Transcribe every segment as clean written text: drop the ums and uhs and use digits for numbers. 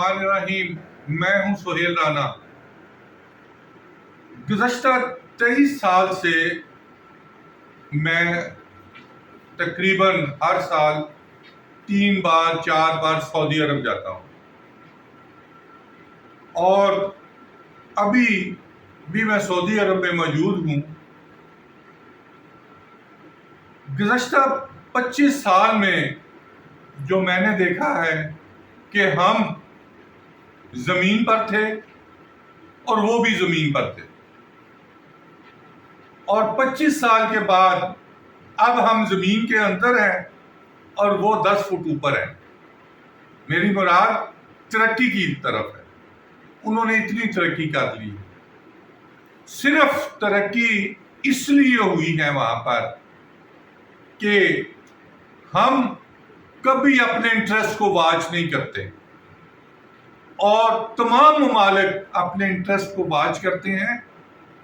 الرحمن الرحیم۔ میں ہوں سہیل رانا۔ گزشتہ 23 سال سے میں تقریباً ہر سال 3 بار 4 بار سعودی عرب جاتا ہوں، اور ابھی بھی میں سعودی عرب میں موجود ہوں۔ گزشتہ 25 سال میں جو میں نے دیکھا ہے کہ ہم زمین پر تھے اور وہ بھی زمین پر تھے، اور 25 سال کے بعد اب ہم زمین کے اندر ہیں اور وہ 10 فٹ اوپر ہیں۔ میری مراد ترقی کی طرف ہے۔ انہوں نے اتنی ترقی کر لی، صرف ترقی اس لیے ہوئی ہے وہاں پر کہ ہم کبھی اپنے انٹرسٹ کو واچ نہیں کرتے، اور تمام ممالک اپنے انٹرسٹ کو واچ کرتے ہیں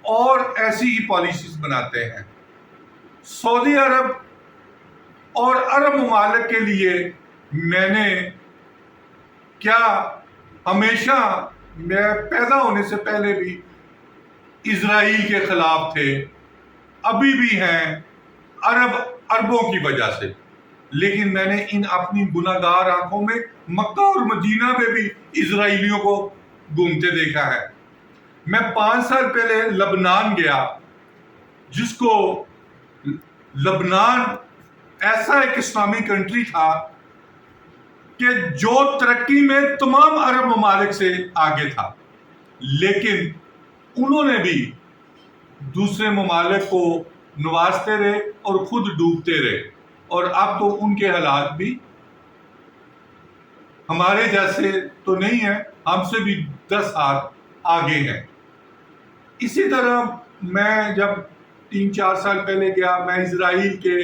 اور ایسی ہی پالیسیز بناتے ہیں۔ سعودی عرب اور عرب ممالک کے لیے میں نے ہمیشہ میں پیدا ہونے سے پہلے بھی اسرائیل کے خلاف تھے، ابھی بھی ہیں عربوں کی وجہ سے، لیکن میں نے ان اپنی گناہگار آنکھوں میں مکہ اور مدینہ میں بھی اسرائیلیوں کو گھومتے دیکھا ہے۔ میں 5 سال پہلے لبنان گیا، جس کو لبنان ایسا ایک اسلامی کنٹری تھا کہ جو ترقی میں تمام عرب ممالک سے آگے تھا، لیکن انہوں نے بھی دوسرے ممالک کو نوازتے رہے اور خود ڈوبتے رہے، اور اب تو ان کے حالات بھی ہمارے جیسے تو نہیں ہیں، ہم سے بھی 10 ہاتھ آگے ہیں۔ اسی طرح میں جب 3-4 سال پہلے گیا، میں اسرائیل کے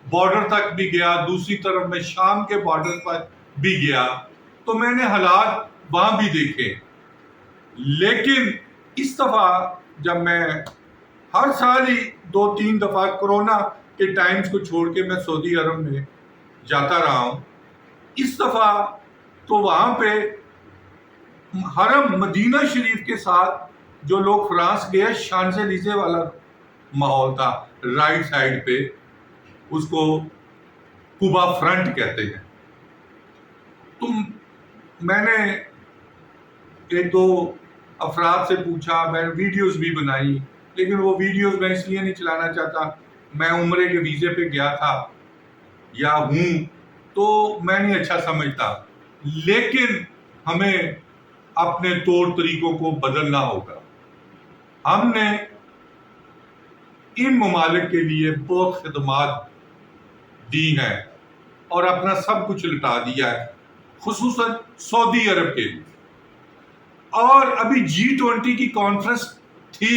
بارڈر تک بھی گیا، دوسری طرف میں شام کے بارڈر پر بھی گیا، تو میں نے حالات وہاں بھی دیکھے۔ لیکن اس دفعہ جب میں ہر سال ہی 2-3 دفعہ کورونا کے ٹائمز کو چھوڑ کے میں سعودی عرب میں جاتا رہا ہوں، اس دفعہ تو وہاں پہ حرم مدینہ شریف کے ساتھ جو لوگ فرانس گئے، شانزے-لیزے والا ماحول تھا، رائٹ سائڈ پہ، اس کو کوبا فرنٹ کہتے ہیں۔ تو میں نے 1-2 افراد سے پوچھا، میں نے ویڈیوز بھی بنائی، لیکن وہ ویڈیوز میں اس لیے نہیں چلانا چاہتا، میں عمرے کے ویزے پہ گیا تھا یا ہوں، تو میں نہیں اچھا سمجھتا، لیکن ہمیں اپنے طور طریقوں کو بدلنا ہوگا۔ ہم نے ان ممالک کے لیے بہت خدمات دی ہیں اور اپنا سب کچھ لٹا دیا ہے، خصوصاً سعودی عرب کے لیے۔ اور ابھی G20 کی کانفرنس تھی،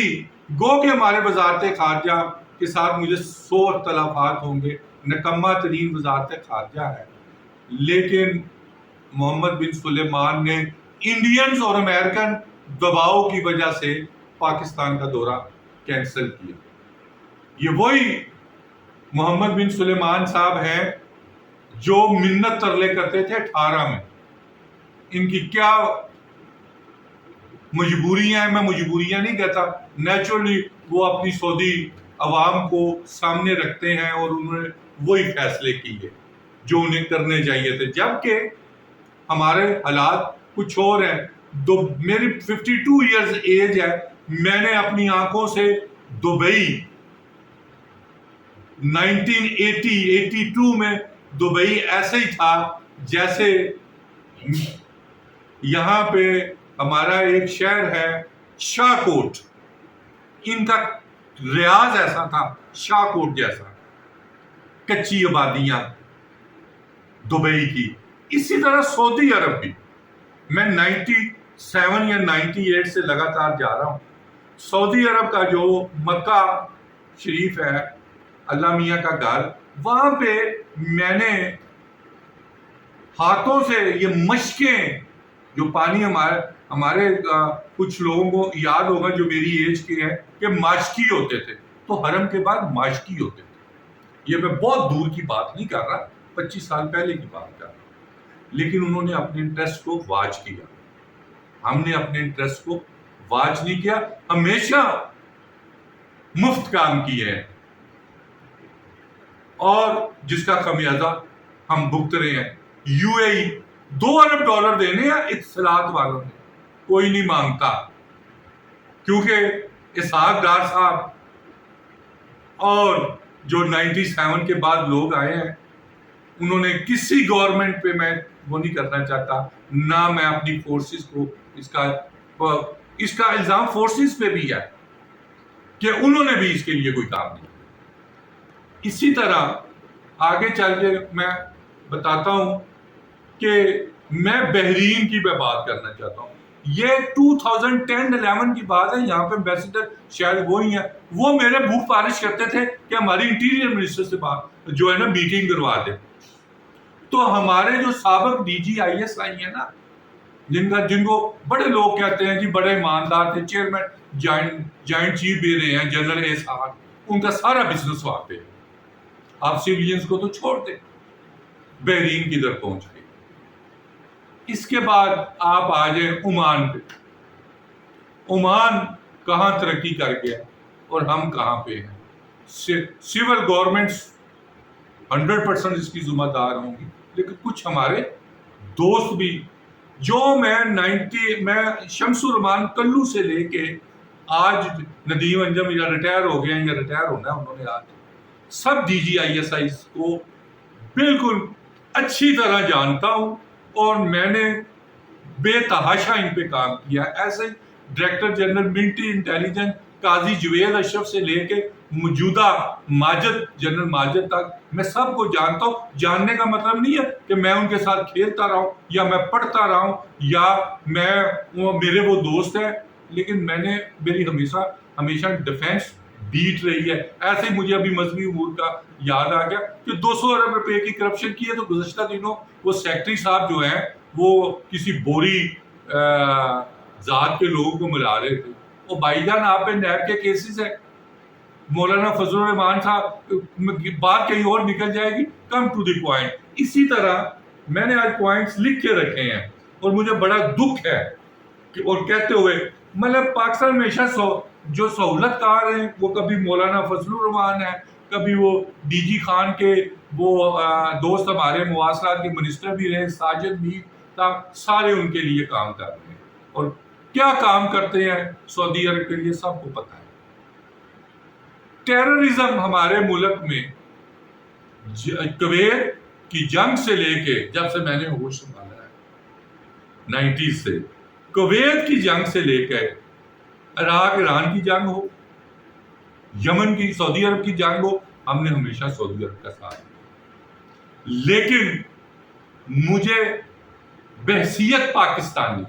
گو کہ ہمارے وزارت خارجہ کے ساتھ مجھے 100 اختلافات ہوں گے، نکمہ ترین وزارت خارجہ ہے، لیکن محمد بن سلیمان نے انڈینز اور امریکن دباؤ کی وجہ سے پاکستان کا دورہ کینسل کیا۔ یہ وہی محمد بن سلیمان صاحب ہیں جو منت ترلے کرتے تھے 18 میں۔ ان کی کیا مجبوریاں ہیں، میں مجبوریاں نہیں کہتا، نیچرلی وہ اپنی سعودی عوام کو سامنے رکھتے ہیں اور انہوں نے وہی فیصلے کیے جو انہیں کرنے چاہیے تھے، جبکہ ہمارے حالات کچھ اور ہیں۔ میری 52 ایئرز ایج ہے، میں نے اپنی آنکھوں سے دبئی 1982 میں دبئی ایسے ہی تھا جیسے یہاں پہ ہمارا ایک شہر ہے شاہ کوٹ، ان کا ریاض ایسا تھا شاہ کوٹ جیسا، کچی آبادیاں دبئی کی۔ اسی طرح سعودی عرب بھی، میں 97 یا 98 سے لگاتار جا رہا ہوں۔ سعودی عرب کا جو مکہ شریف ہے، اللہ میاں کا گھر، وہاں پہ میں نے ہاتھوں سے یہ مشقیں، جو پانی ہمارے کچھ لوگوں کو یاد ہوگا جو میری ایج کے ہیں کہ ماشکی ہوتے تھے، تو حرم کے بعد ماشکی ہوتے تھے۔ یہ میں بہت دور کی بات نہیں کر رہا، 25 سال پہلے کی بات کر رہا ہوں، لیکن انہوں نے اپنے انٹرسٹ کو واچ کیا۔ ہم نے اپنے انٹرسٹ کو واچ نہیں کیا، ہمیشہ مفت کام کیے ہیں، اور جس کا خمیازہ ہم بھگت رہے ہیں۔ یو اے ای $2 ارب دینے ہیں اتصالات والوں نے، کوئی نہیں مانگتا، کیونکہ اسحاق ڈار صاحب اور جو 97 کے بعد لوگ آئے ہیں، انہوں نے کسی گورنمنٹ پہ، میں وہ نہیں کرنا چاہتا، نہ میں اپنی فورسز کو اس کا الزام فورسز پہ بھی ہے کہ انہوں نے بھی اس کے لیے کوئی کام نہیں کیا۔ اسی طرح آگے چل کے میں بتاتا ہوں کہ میں بحرین کی میں بات کرنا چاہتا ہوں۔ یہ 2010-11 کی بات ہے، یہاں پہ ایمبیسڈر شاید وہی ہیں، وہ میرے منہ فارش کرتے تھے کہ ہماری انٹیریئر منسٹر سے بات جو ہے نا میٹنگ کروا دے۔ تو ہمارے جو سابق D G I S I ہیں نا، جن کو بڑے لوگ کہتے ہیں جی بڑے ایماندار تھے، چیئرمین جوائنٹ چیف بھی رہے ہیں جنرل احسان، ان کا سارا بزنس وہاں پہ، آپ سیویلینز کو تو چھوڑ دیں، بحرین کی در پہنچ گئے۔ اس کے بعد آپ آ جائیں عمان پہ، عمان کہاں ترقی کر گیا اور ہم کہاں پہ ہیں۔ سول گورنمنٹس 100% اس کی ذمہ دار ہوں گی، لیکن کچھ ہمارے دوست بھی، جو میں شمس الرحمان کلو سے لے کے آج ندیم انجم یا ریٹائر ہو گئے ہیں یا ریٹائر ہونا ہے انہوں نے، آج سب D G I S I کو بالکل اچھی طرح جانتا ہوں، اور میں نے بے تحاشا ان پہ کام کیا۔ ایسے ڈائریکٹر جنرل ملٹری انٹیلیجنس قاضی جوید اشرف سے لے کے موجودہ جنرل ماجد تک میں سب کو جانتا ہوں۔ جاننے کا مطلب نہیں ہے کہ میں ان کے ساتھ کھیلتا رہا ہوں یا میں پڑھتا رہا ہوں یا میرے وہ دوست ہیں، لیکن میری ہمیشہ ڈیفینس بیٹ رہی ہے۔ ایسے ہی مجھے ابھی مذہبی امور کا یاد آ گیا کہ 200 ارب روپے کی کرپشن کی ہے، تو گزشتہ دنوں وہ سیکٹری صاحب جو ہیں وہ کسی بوری ذات کے لوگوں کو ملا رہے تھے۔ وہ بھائی جان آپ پہ نیب کے کیسز ہیں، مولانا فضل الرحمان صاحب، بات کہیں اور نکل جائے گی، کم ٹو دی پوائنٹ۔ اسی طرح میں نے آج پوائنٹس لکھ کے رکھے ہیں، اور مجھے بڑا دکھ ہے اور کہتے ہوئے مطلب پاکستان ہمیشہ جو سہولت کار ہیں وہ کبھی مولانا فضل الرحمان ہے، کبھی وہ ڈی جی خان کے وہ دوست ہمارے مواصلات کے منسٹر بھی رہے ساجد میر صاحب، سارے ان کے لیے کام کر رہے ہیں، اور کیا کام کرتے ہیں سعودی عرب کے لیے سب کو پتہ ہے۔ ٹیررزم ہمارے ملک میں کویت کی جنگ سے لے کے، جب سے میں نے ہوش سنبھالا ہے 90s سے، کویت کی جنگ سے لے کے عراق ایران کی جنگ ہو، یمن کی سعودی عرب کی جنگ ہو، ہم نے ہمیشہ سعودی عرب کا ساتھ دیا۔ لیکن مجھے بحیثیت پاکستانی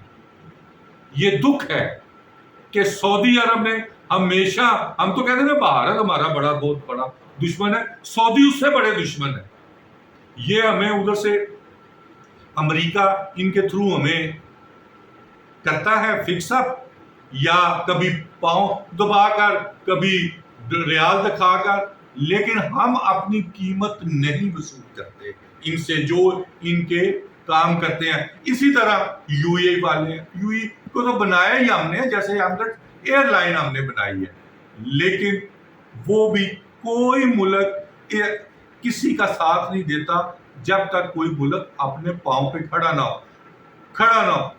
یہ دکھ ہے کہ سعودی عرب نے ہمیشہ، ہم تو کہتے ہیں نا بھارت ہمارا بہت بڑا دشمن ہے، سعودی اس سے بڑے دشمن ہے۔ یہ ہمیں ادھر سے امریکہ ان کے تھرو ہمیں کرتا ہے فکس اپ، یا کبھی پاؤں دبا کر، کبھی ریال دکھا کر، لیکن ہم اپنی قیمت نہیں وصول کرتے ان سے جو ان کے کام کرتے ہیں۔ اسی طرح یو اے والے ہیں، یو اے کو تو بنایا ہی ہم نے، جیسے ایئر لائن ہم نے بنائی ہے، لیکن وہ بھی کوئی ملک کسی کا ساتھ نہیں دیتا جب تک کوئی ملک اپنے پاؤں پہ کھڑا نہ ہو۔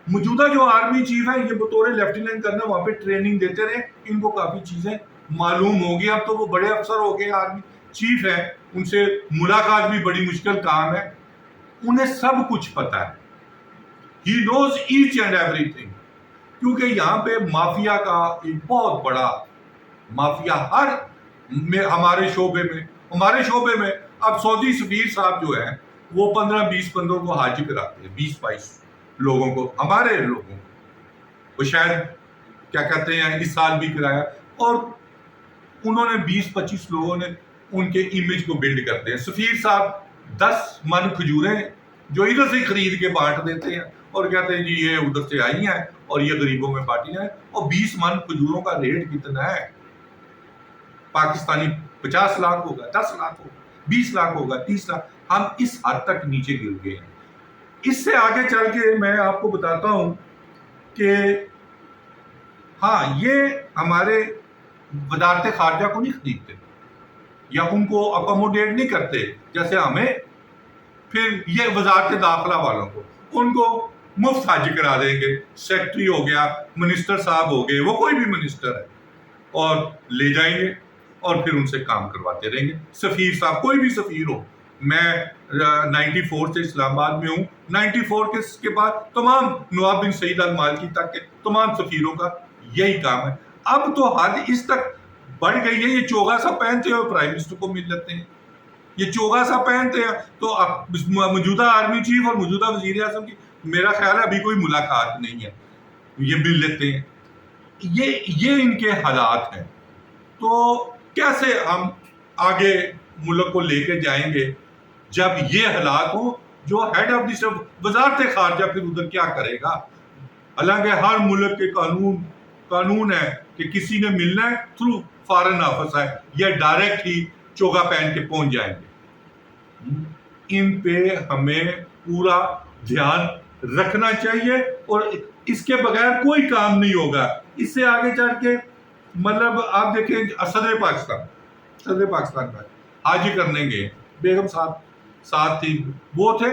موجودہ جو آرمی چیف ہیں یہ بطور لیفٹیننٹ کرنل وہاں پہ ٹریننگ دیتے رہے، ان کو کافی چیزیں معلوم ہوگی، اب تو وہ بڑے افسر ہو گئے، آرمی چیف ہیں، ان سے ملاقات بھی بڑی مشکل کام ہے، انہیں سب کچھ پتا ہے۔ He knows each and everything، کیونکہ یہاں پہ مافیا کا ایک بہت بڑا مافیا ہمارے شعبے میں اب سعودی سفیر صاحب جو ہیں وہ 15-20 بندوں کو حاجی کراتے ہیں، 20-22 لوگوں کو، ہمارے لوگوں کو، وہ شاید کیا کہتے ہیں اس سال بھی کرایا، اور انہوں نے 20-25 لوگوں نے ان کے امیج کو بلڈ کرتے ہیں۔ سفیر صاحب 10 من کھجوریں جو ادھر سے خرید کے بانٹ دیتے ہیں اور کہتے ہیں جی یہ ادھر سے آئی ہیں اور یہ غریبوں میں بانٹی ہیں، اور 20 من کھجوروں کا ریٹ کتنا ہے پاکستانی؟ 50 لاکھ ہوگا، 10 لاکھ ہوگا، 20 لاکھ ہوگا، 30 لاکھ۔ ہم اس حد تک نیچے گر گئے ہیں۔ اس سے آگے چل کے میں آپ کو بتاتا ہوں کہ ہاں یہ ہمارے وزارت خارجہ کو نہیں خریدتے یا ان کو اکوموڈیٹ نہیں کرتے جیسے ہمیں، پھر یہ وزارت داخلہ والوں کو ان کو مفت حج کرا دیں گے، سیکٹری ہو گیا، منسٹر صاحب ہو گئے، وہ کوئی بھی منسٹر ہے، اور لے جائیں گے اور پھر ان سے کام کرواتے رہیں گے. سفیر صاحب کوئی بھی سفیر ہو، میں 94 سے اسلام آباد میں ہوں، 94 کے بعد تمام نواب بن سعید المالکی تک کے تمام سفیروں کا یہی کام ہے. اب تو حد اس تک بڑھ گئی ہے، یہ چوگا سا پہنتے ہوئے پرائم منسٹر کو مل لیتے ہیں، یہ چوگا سا پہنتے ہیں. تو موجودہ آرمی چیف اور موجودہ وزیر اعظم کی میرا خیال ہے ابھی کوئی ملاقات نہیں ہے، یہ مل لیتے ہیں. یہ ان کے حالات ہیں. تو کیسے ہم آگے ملک کو لے کے جائیں گے جب یہ حالات ہوں؟ جو ہیڈ آف دی وزارت خارجہ پھر ادھر کیا کرے گا؟ حالانکہ ہر ملک کے قانون ہے کہ کسی نے ملنا ہے تھرو فارن آفس ہے، یا ڈائریکٹ ہی چوگا پہن کے پہنچ جائیں گے. ان پہ ہمیں پورا دھیان رکھنا چاہیے، اور اس کے بغیر کوئی کام نہیں ہوگا. اس سے آگے چڑھ کے مطلب آپ دیکھیں صدر پاکستان کا حج کرنے گئے، بیگم صاحب ساتھ تھی، وہ تھے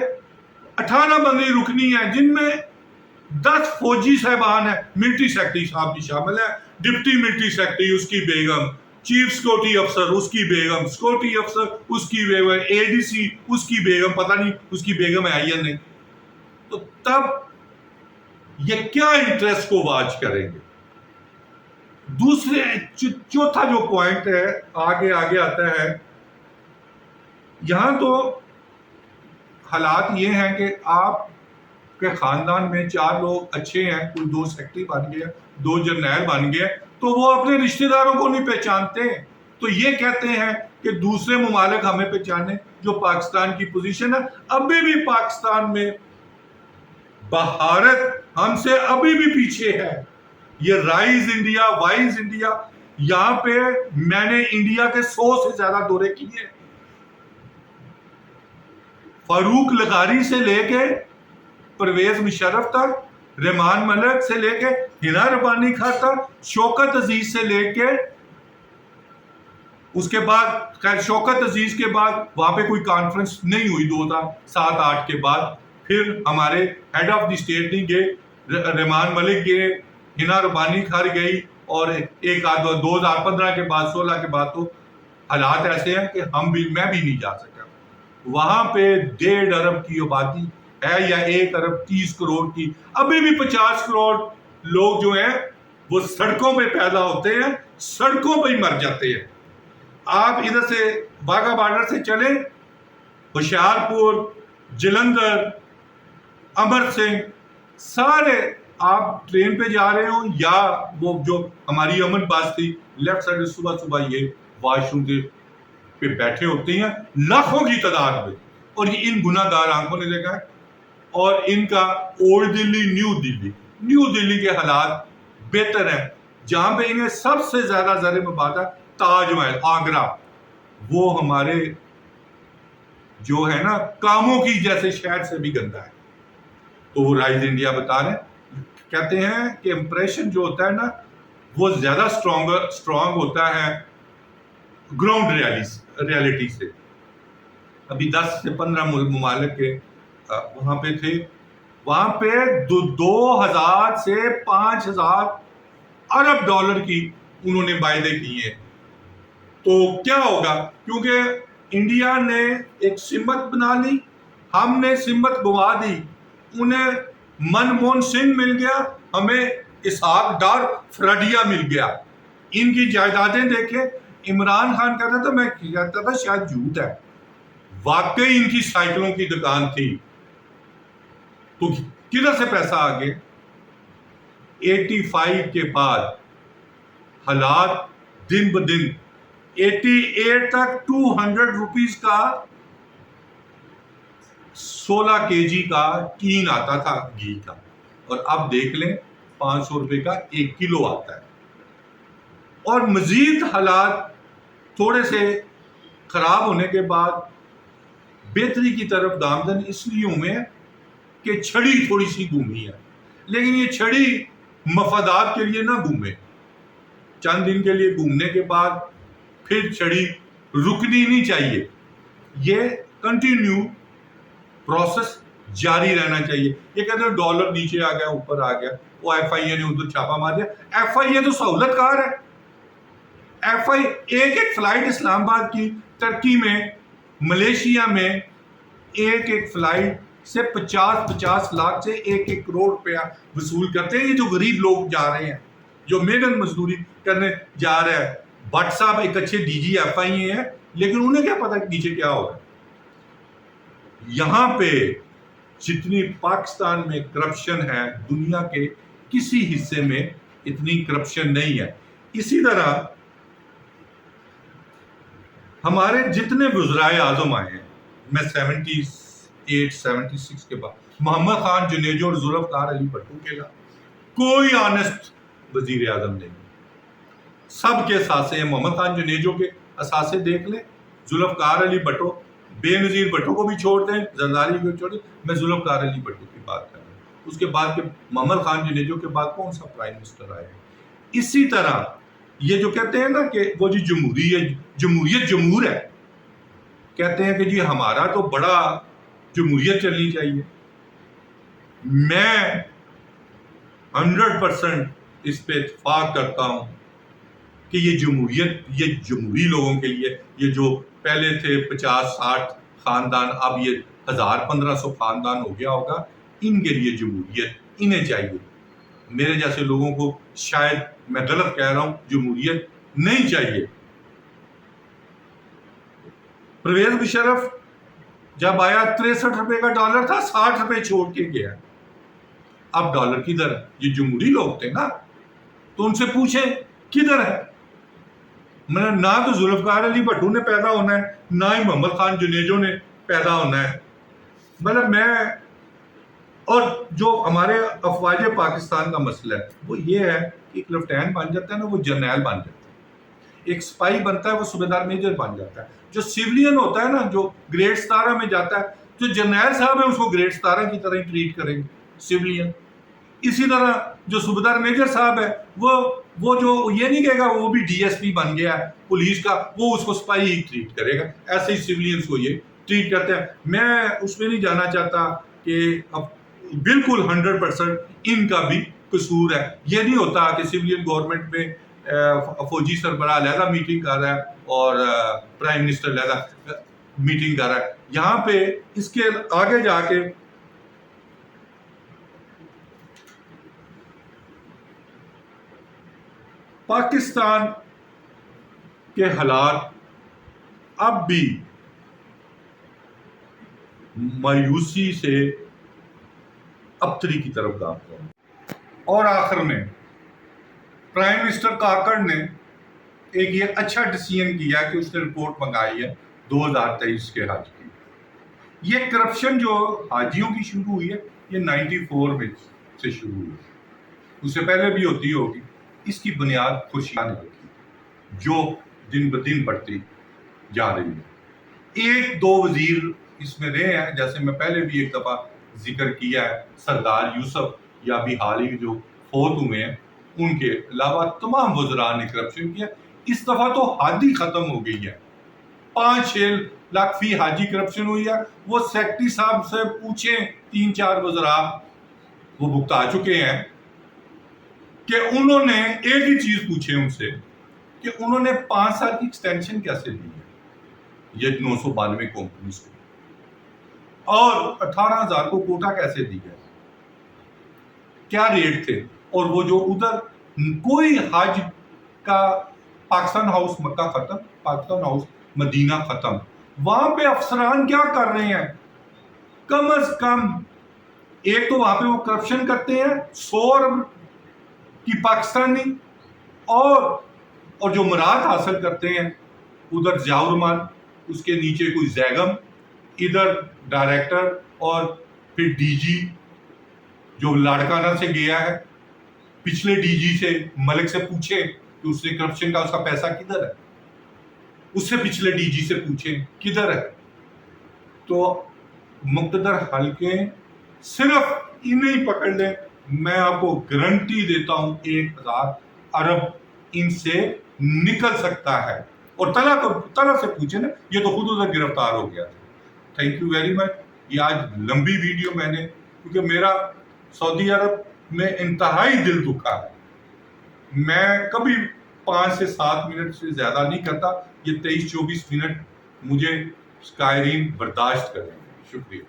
18 بندے رکنی ہیں جن میں 10 فوجی صاحبان ہیں، ملٹری سیکرٹری صاحب بھی شامل ہے، ڈپٹی ملٹری سیکرٹری اس کی بیگم، چیف سیکورٹی افسر اس کی بیگم، سیکورٹی افسر اس کی بیگم، اے ڈی سی اس کی بیگم، پتہ نہیں اس کی بیگم ہے یا نہیں. تو تب یہ کیا انٹرسٹ کو واچ کریں گے؟ دوسرے چوتھا جو پوائنٹ ہے آگے آتا ہے، یہاں تو حالات یہ ہیں کہ آپ کے خاندان میں 4 لوگ اچھے ہیں، کوئی 2 سیکرٹری بن گئے، 2 جرنیل بن گئے، تو وہ اپنے رشتہ داروں کو نہیں پہچانتے. تو یہ کہتے ہیں کہ دوسرے ممالک ہمیں پہچانے. جو پاکستان کی پوزیشن ہے، ابھی بھی پاکستان میں بھارت ہم سے ابھی بھی پیچھے ہے. یہ رائز انڈیا، وائز انڈیا، یہاں پہ میں نے انڈیا کے 100 سے زیادہ دورے کیے، فاروق لغاری سے لے کے پرویز مشرف تک، رحمان ملک سے لے کے ہنا ربانی خان تک، شوکت عزیز سے لے کے اس کے بعد، خیر شوکت عزیز کے بعد وہاں پہ کوئی کانفرنس نہیں ہوئی 2007-8 کے بعد. پھر ہمارے ہیڈ آف دی اسٹیٹ نہیں گئے، رحمان ملک گئے، ہنا ربانی خان گئی، اور ایک آدھ 2015 کے بعد 16 کے بعد تو حالات ایسے ہیں کہ میں بھی نہیں جا سکا. وہاں پہ 1.5 ارب کی آبادی ہے یا 1 ارب 30 کروڑ کی، ابھی بھی 50 کروڑ لوگ جو ہیں وہ سڑکوں پہ پیدا ہوتے ہیں، سڑکوں پہ ہی مر جاتے ہیں. آپ ادھر سے واگا بارڈر سے چلیں، ہوشیارپور، جلندر، امر سنگھ، سارے آپ ٹرین پہ جا رہے ہوں یا وہ جو ہماری امن بس تھی، لیفٹ سائڈ صبح یہ واش روم پہ بیٹھے ہوتے ہیں لاکھوں کی تعداد میں، اور یہ ان گناہ گار آنکھوں نے دیکھا ہے. اور ان کا اولڈ دلی، نیو دلی کے حالات بہتر ہیں. جہاں پہ انہیں سب سے زیادہ زر مبادلہ تاج محل آگرہ، وہ ہمارے جو ہے نا کاموں کی جیسے شہر سے بھی گندا ہے. تو وہ رائز انڈیا بتا رہے ہیں، کہتے ہیں کہ امپریشن جو ہوتا ہے نا وہ زیادہ اسٹرانگ ہوتا ہے گراؤنڈ ریالٹی سے. ابھی 10 سے 15 ممالک کے وہاں پہ تھے، وہاں پہ 2000 سے 5000 ارب ڈالر کی انہوں نے معاہدے کیے. تو کیا ہوگا؟ کیونکہ انڈیا نے ایک سمت بنا لی، ہم نے سمت گوا دی. انہیں منموہن سنگھ مل گیا، ہمیں اسحاق ڈار فراڈیا مل گیا. ان کی جائیدادیں دیکھیں، عمران خان کہتا تھا، میں کہتا تھا شاید جھوٹ ہے، واقعی ان کی سائیکلوں کی دکان تھی. تو کدھر سے پیسہ آ گیا؟ 85 کے بعد حالات دن بدن، 88 تک 200 روپیز کا 16 kg کا ٹین آتا تھا گھی کا، اور اب دیکھ لیں 500 روپے کا 1 کلو آتا ہے. اور مزید حالات تھوڑے سے خراب ہونے کے بعد بہتری کی طرف گامزن اس لیے ہوئے ہیں کہ چھڑی تھوڑی سی گھومی ہے. لیکن یہ چھڑی مفادات کے لیے نہ گھومے. چند دن کے لیے گھومنے کے بعد پھر چھڑی رکنی نہیں چاہیے. یہ کنٹینیو پروسیس جاری رہنا چاہیے. یہ کہتے ہیں ڈالر نیچے آ گیا اوپر آ گیا, وہ ایف آئی اے نے ادھر چھاپا مار دیا. ایف آئی اے تو سہولت کار ہے. ایف آئی ایک فلائٹ اسلام آباد کی ترکی میں, ملیشیا میں ایک فلائٹ سے 50 لاکھ سے 1 کروڑ روپیہ وصول کرتے ہیں. یہ جو غریب لوگ جا رہے ہیں, جو محنت مزدوری کرنے جا رہے ہیں. بٹ صاحب ایک اچھے ڈی جی ایف آئی اے ہیں, لیکن انہیں کیا پتا کہ نیچے کیا ہو رہا ہے. یہاں پہ جتنی پاکستان میں کرپشن ہے, دنیا کے کسی حصے میں اتنی کرپشن نہیں ہے. اسی طرح ہمارے جتنے وزرائے اعظم آئے ہیں, میں 78 76 کے بعد, محمد خان جنیجو اور ذوالفقار علی بھٹو کے علاوہ کوئی آنےسٹ وزیر اعظم نہیں. سب کے اثاثے ہیں. محمد خان جنیجو کے اثاثے دیکھ لیں, ذوالفقار علی بھٹو, بے نظیر بھٹو کو بھی چھوڑ دیں, زرداری کو چھوڑ دیں, میں ذوالفقار علی بھٹو کی بات کر رہا ہوں. اس کے بعد کے محمد خان جنیجو کے بعد کون سا پرائم منسٹر آئے ہیں. اسی طرح یہ جو کہتے ہیں نا کہ وہ جی جمہوریت جمہور ہے, کہتے ہیں کہ جی ہمارا تو بڑا جمہوریت چلنی چاہیے. میں 100% اس پہ اتفاق کرتا ہوں کہ یہ جمہوریت یہ جمہوری لوگوں کے لیے, یہ جو پہلے تھے 50-60 خاندان, اب یہ 1000-1500 خاندان ہو گیا ہوگا, ان کے لیے جمہوریت انہیں چاہیے. میرے جیسے لوگوں کو شاید میں غلط کہہ رہا ہوں, جمہوریت نہیں چاہیے. پرویز مشرف جب آیا 63 روپے کا ڈالر تھا, 60 روپے چھوڑ کے گیا. اب ڈالر کدھر ہے؟ یہ جمہوری لوگ تھے نا, تو ان سے پوچھیں کدھر ہے. نہ تو ذوالفقار علی بھٹو نے پیدا ہونا ہے, نہ ہی محمد خان جنیجو نے پیدا ہونا ہے. مطلب میں, اور جو ہمارے افواج پاکستان کا مسئلہ ہے وہ یہ ہے کہ ایک لیفٹیننٹ بن جاتا ہے نا, وہ جرنیل بن جاتا ہے. ایک سپاہی بنتا ہے, وہ صوبیدار میجر بن جاتا ہے. جو سیولین ہوتا ہے نا, جو گریڈ 17 میں جاتا ہے, جو جرنیل صاحب ہے اس کو گریڈ 17 کی طرح ہی ٹریٹ کریں گے سیولین. اسی طرح جو صوبیدار میجر صاحب ہے, وہ جو یہ نہیں کہے گا وہ بھی ڈی ایس پی بن گیا ہے پولیس کا, وہ اس کو سپاہی ہی ٹریٹ کرے گا. ایسے ہی سیولینز کو یہ ٹریٹ کرتے ہیں. میں اس میں نہیں جانا چاہتا کہ اب بالکل 100% ان کا بھی قصور ہے. یہ نہیں ہوتا کہ سیولین گورنمنٹ میں فوجی سربراہ علیحدہ میٹنگ کر رہا ہے اور پرائم منسٹر علیحدہ میٹنگ کر رہا ہے. یہاں پہ اس کے آگے جا کے پاکستان کے حالات اب بھی مایوسی سے ابتری کی طرف گامزن ہیں. اور آخر میں پرائم منسٹر کاکڑ نے ایک یہ اچھا ڈیسیژن کیا کہ اس نے رپورٹ منگائی ہے 2023 کے حج کی. یہ کرپشن جو حاجیوں کی شروع ہوئی ہے, یہ 94 میں سے شروع ہوئی, اس سے پہلے بھی ہوتی ہوگی. اس کی بنیاد خوشیاں نے رکھی جو دن بدن بڑھتی جا رہی ہے. 1-2 وزیر اس میں رہے ہیں, جیسے میں پہلے بھی ایک دفعہ ذکر کیا ہے, سردار یوسف یا بھی حال ہی جو فوت ہوئے ہیں, ان کے علاوہ تمام وزراء نے کرپشن کیا. اس دفعہ تو حد ہی ختم ہو گئی ہے. 5-6 لاکھ فی حاجی کرپشن ہوئی ہے. وہ سیکٹری صاحب سے پوچھیں, 3-4 وزراء وہ بھگتا چکے ہیں کہ انہوں نے ایک ہی چیز پوچھے ان سے کہ انہوں نے 5 سال کی ایکسٹینشن کیسے دی ہے یہ 992 کمپنیز کو, اور 18,000 کو کوٹا کیسے دی ہے, کیا ریٹ تھے. اور وہ جو ادھر کوئی حج کا, پاکستان ہاؤس مکہ ختم, پاکستان ہاؤس مدینہ ختم, وہاں پہ افسران کیا کر رہے ہیں, کم از کم ایک تو وہاں پہ وہ کرپشن کرتے ہیں 100 ارب کی پاکستانی, اور جو مراد حاصل کرتے ہیں ادھر ضیاء الرحمان, اس کے نیچے کوئی زیگم, ادھر ڈائریکٹر, اور پھر ڈی جی جو لاڑکانہ سے گیا ہے. پچھلے ڈی جی سے, ملک سے پوچھیں کہ اس نے کرپشن کا اس کا پیسہ کدھر ہے, اس سے پچھلے ڈی جی سے پوچھیں کدھر ہے. تو مقتدر حلقے صرف انہیں ہی پکڑ لیں میں آپ کو گارنٹی دیتا ہوں 1000 ارب ان سے نکل سکتا ہے. اور طلحہ سے پوچھیں نا, یہ تو خود ادھر گرفتار ہو گیا تھا. Thank you very much. یہ آج لمبی ویڈیو میں نے, کیونکہ میرا سعودی عرب میں انتہائی دل دکھا ہے. میں کبھی 5 سے 7 منٹ سے زیادہ نہیں کرتا. یہ 23-24 منٹ مجھے قائرین برداشت کریں. شکریہ.